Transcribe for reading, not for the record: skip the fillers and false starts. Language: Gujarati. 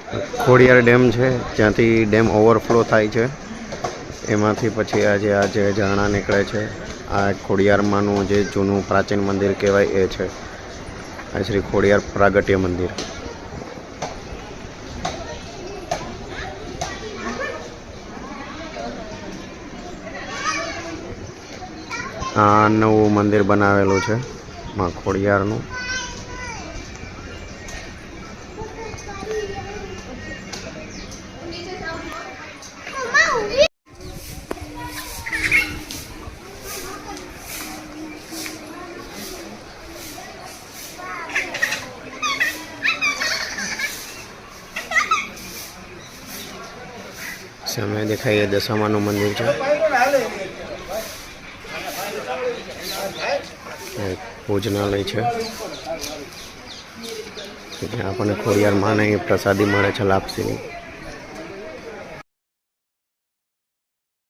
ખોડિયાર ડેમ છે, જ્યાંથી ડેમ ઓવરફ્લો થાય છે, એમાંથી પછી આજે ઝરણા નીકળે છે. આ ખોડિયારમાંનું જે જૂનું પ્રાચીન મંદિર કહેવાય એ છે, આ શ્રી ખોડિયાર પ્રાગટ્ય મંદિર. આ નવું મંદિર બનાવેલું છે માં ખોડિયારનું. સામે દેખાય એ દશામાનું મંદિર છે. ભોજનાલય છે, જ્યાં આપણને ખોડિયાર માને પ્રસાદી મળે છે, લાપસીની.